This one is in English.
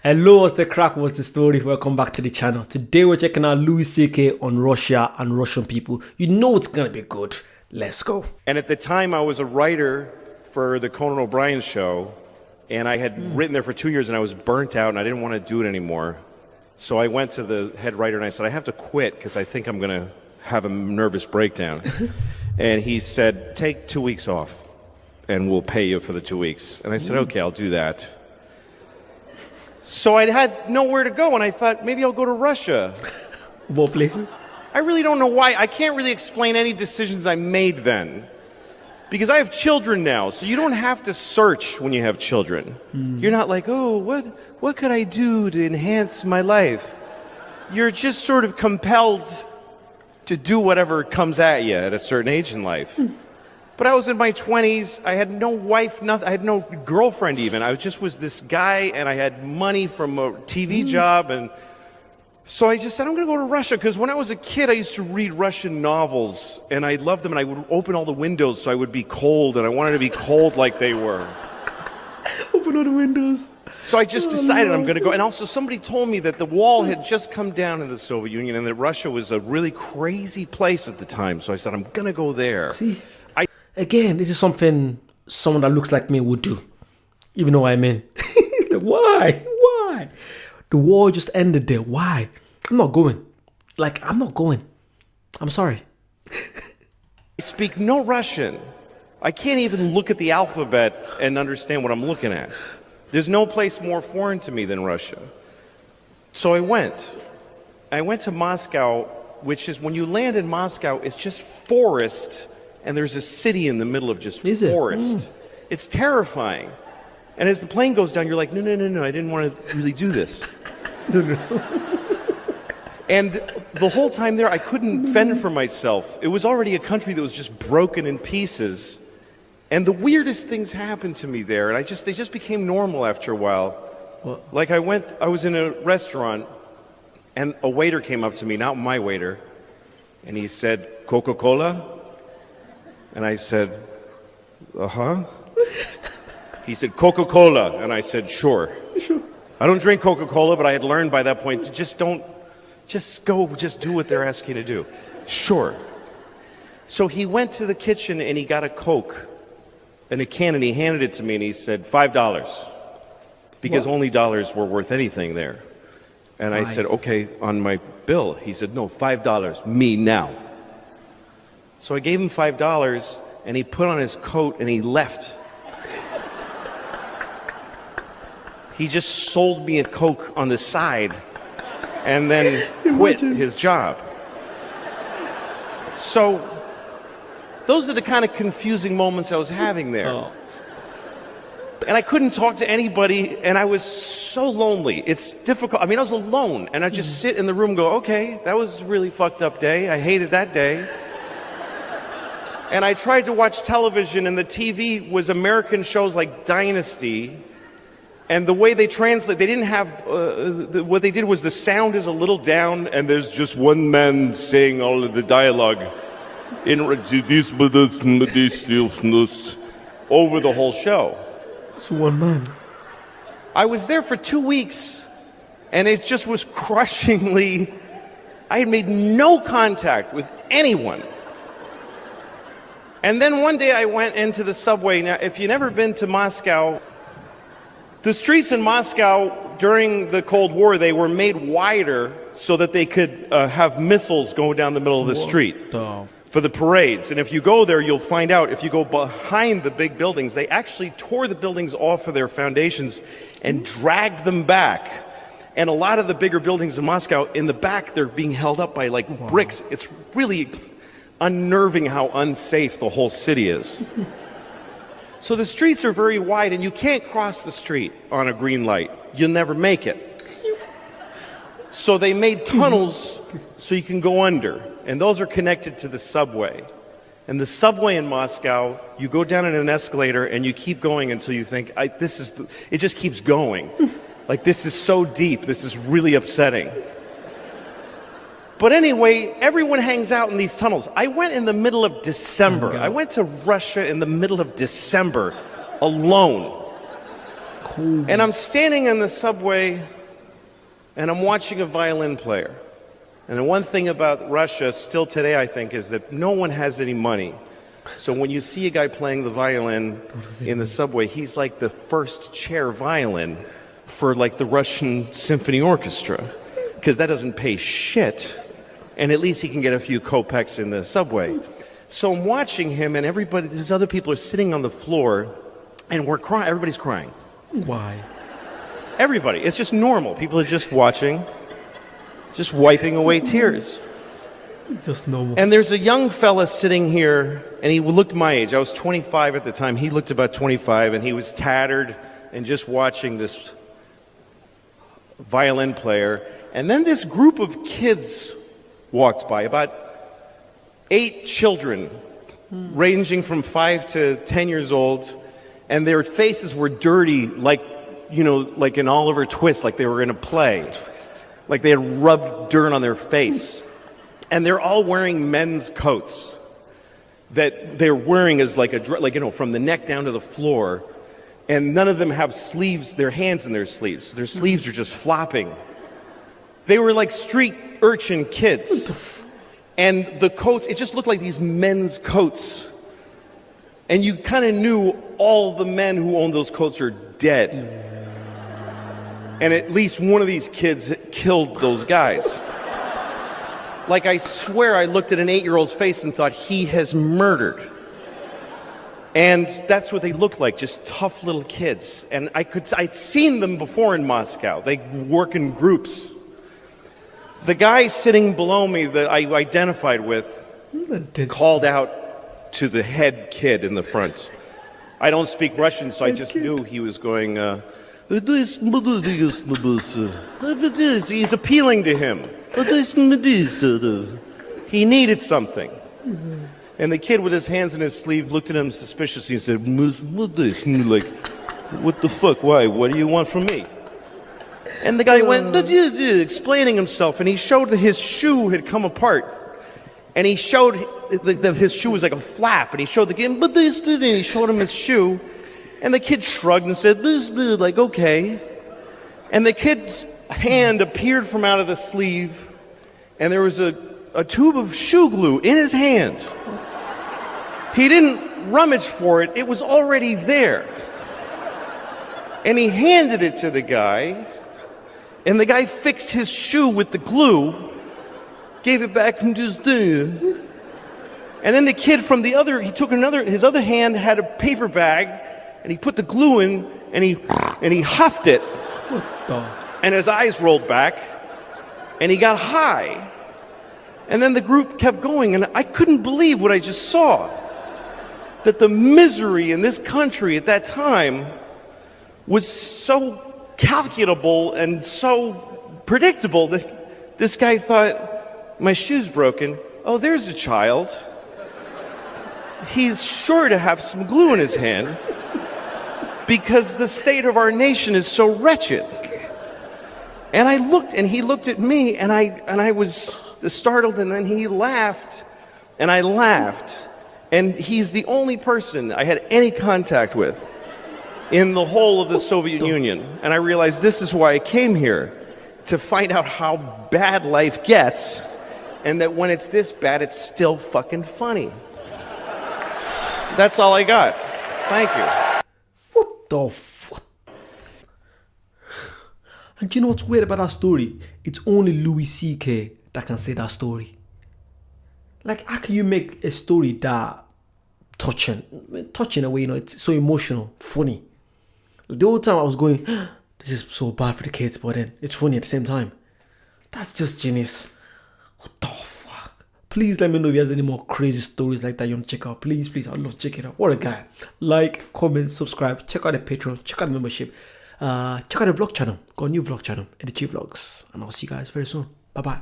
Hello, what's the crack? What's the story? Welcome back to the channel. Today we're checking out Louis CK on Russia and Russian people. You know it's gonna be good. Let's go. And at the time, I was a writer for the Conan O'Brien show, and I had written there for 2 years, and I was burnt out, and I didn't want to do it anymore. So I went to the head writer, and I said, I have to quit because I think I'm going to have a nervous breakdown. And he said, take 2 weeks off, and we'll pay you for the 2 weeks. And I said, okay, I'll do that. So I had nowhere to go, and I thought, maybe I'll go to Russia. More places? I really don't know why. I can't really explain any decisions I made then. Because I have children now, so you don't have to search when you have children. You're not like, oh, what could I do to enhance my life? You're just sort of compelled to do whatever comes at you at a certain age in life. But I was in my 20s, I had no wife, nothing, I had no girlfriend even. I just was this guy, and I had money from a TV job, and so I just said, I'm going to go to Russia, because when I was a kid, I used to read Russian novels, and I loved them, and I would open all the windows so I would be cold, and I wanted to be cold like they were. Open all the windows. So I just decided I'm going to go. And also somebody told me that the wall had just come down in the Soviet Union, and that Russia was a really crazy place at the time. So I said, I'm going to go there. See, again, this is something someone that looks like me would do. Even though I'm in. Why? Why? The war just ended there. Why? I'm not going. I'm not going. I'm sorry. I speak no Russian. I can't even look at the alphabet and understand what I'm looking at. There's no place more foreign to me than Russia. So I went. I went to Moscow, which is, when you land in Moscow, it's just forest, and there's a city in the middle of just forest. It's terrifying. And as the plane goes down, you're like, no, I didn't want to really do this. No. And the whole time there, I couldn't fend for myself. It was already a country that was just broken in pieces. And the weirdest things happened to me there, and they just became normal after a while. What? Like I was in a restaurant, and a waiter came up to me, not my waiter, and he said, Coca-Cola? And I said, uh-huh. He said, Coca-Cola, and I said, sure. I don't drink Coca-Cola, but I had learned by that point to just do what they're asking you to do. Sure. So he went to the kitchen and he got a Coke in a can, and he handed it to me, and he said, $5. Because only dollars were worth anything there. And I said, okay, on my bill. He said, no, $5, me now. So I gave him $5, and he put on his coat and he left. He just sold me a Coke on the side and then quit his job. So those are the kind of confusing moments I was having there. Oh. And I couldn't talk to anybody, and I was so lonely. It's difficult. I mean, I was alone, and I just sit in the room and go, okay, that was a really fucked up day. I hated that day. And I tried to watch television, and the TV was American shows like Dynasty. And the way they translate, they didn't have, what they did was the sound is a little down, and there's just one man saying all of the dialogue over the whole show. It's one man. I was there for 2 weeks, and it just was crushingly, I had made no contact with anyone. And then one day I went into the subway. Now, if you've never been to Moscow, the streets in Moscow during the Cold War, they were made wider so that they could have missiles going down the middle of the street for the parades. And if you go there, you'll find out, if you go behind the big buildings, they actually tore the buildings off of their foundations and dragged them back. And a lot of the bigger buildings in Moscow, in the back, they're being held up by bricks. It's really unnerving how unsafe the whole city is. So the streets are very wide, and you can't cross the street on a green light. You'll never make it. So they made tunnels so you can go under, and those are connected to the subway. And the subway in Moscow, you go down in an escalator, and you keep going until you think, it just keeps going. Like, this is so deep, this is really upsetting. But anyway, everyone hangs out in these tunnels. I went in the middle of December. I went to Russia in the middle of December alone. cold. And I'm standing in the subway and I'm watching a violin player. And the one thing about Russia still today, I think, is that no one has any money. So when you see a guy playing the violin in the subway, he's like the first chair violin for like the Russian symphony orchestra, because that doesn't pay shit. And at least he can get a few kopecks in the subway. So I'm watching him, and these other people are sitting on the floor, and we're crying. Everybody's crying. Why? Everybody. It's just normal. People are just watching, just wiping away tears. Just normal. And there's a young fella sitting here, and he looked my age. I was 25 at the time. He looked about 25, and he was tattered and just watching this violin player. And then this group of kids walked by, about 8 children, ranging from 5 to 10 years old, and their faces were dirty, like, you know, like in Oliver Twist, like they were in a play. Like they had rubbed dirt on their face. And they're all wearing men's coats that they're wearing as like from the neck down to the floor. And none of them have sleeves, their hands in their sleeves. Their sleeves are just flopping. They were like street urchin kids. And the coats, it just looked like these men's coats. And you kind of knew all the men who owned those coats are dead. And at least one of these kids killed those guys. Like, I swear I looked at an 8-year-old's face and thought, he has murdered. And that's what they looked like, just tough little kids. And I'd seen them before in Moscow. They work in groups. The guy sitting below me that I identified with called out to the head kid in the front. I don't speak Russian, so I just knew he was going, he's appealing to him. He needed something. And the kid with his hands in his sleeve looked at him suspiciously and said, like, what the fuck, why, what do you want from me? And the guy went, explaining himself, and he showed that his shoe had come apart. And he showed that his shoe was like a flap, and he showed the kid, and he showed him his shoe. And the kid shrugged and said, like, okay. And the kid's hand appeared from out of the sleeve, and there was a tube of shoe glue in his hand. He didn't rummage for it, it was already there. And he handed it to the guy, and the guy fixed his shoe with the glue, gave it back and just did. And then the kid from the other, his other hand had a paper bag, and he put the glue in, and he huffed it. What the? And his eyes rolled back, and he got high. And then the group kept going, and I couldn't believe what I just saw. That the misery in this country at that time was so calculable and so predictable that this guy thought, my shoe's broken. Oh, there's a child. He's sure to have some glue in his hand because the state of our nation is so wretched. And I looked, and he looked at me, and I was startled, and then he laughed, and I laughed. And he's the only person I had any contact with in the whole of the Soviet Union. And I realized this is why I came here, to find out how bad life gets, and that when it's this bad, it's still fucking funny. That's all I got. Thank you. What the fuck? And you know what's weird about that story? It's only Louis C.K. that can say that story. Like, how can you make a story that touching in a way, you know, it's so emotional, funny. The whole time I was going, this is so bad for the kids, but then it's funny at the same time. That's just genius. What the fuck? Please let me know if you have any more crazy stories like that you want to check out. Please, I'd love to check it out. What a guy. Like, comment, subscribe, check out the Patreon, check out the membership, check out the vlog channel. Got a new vlog channel, Edichi Vlogs. And I'll see you guys very soon. Bye-bye.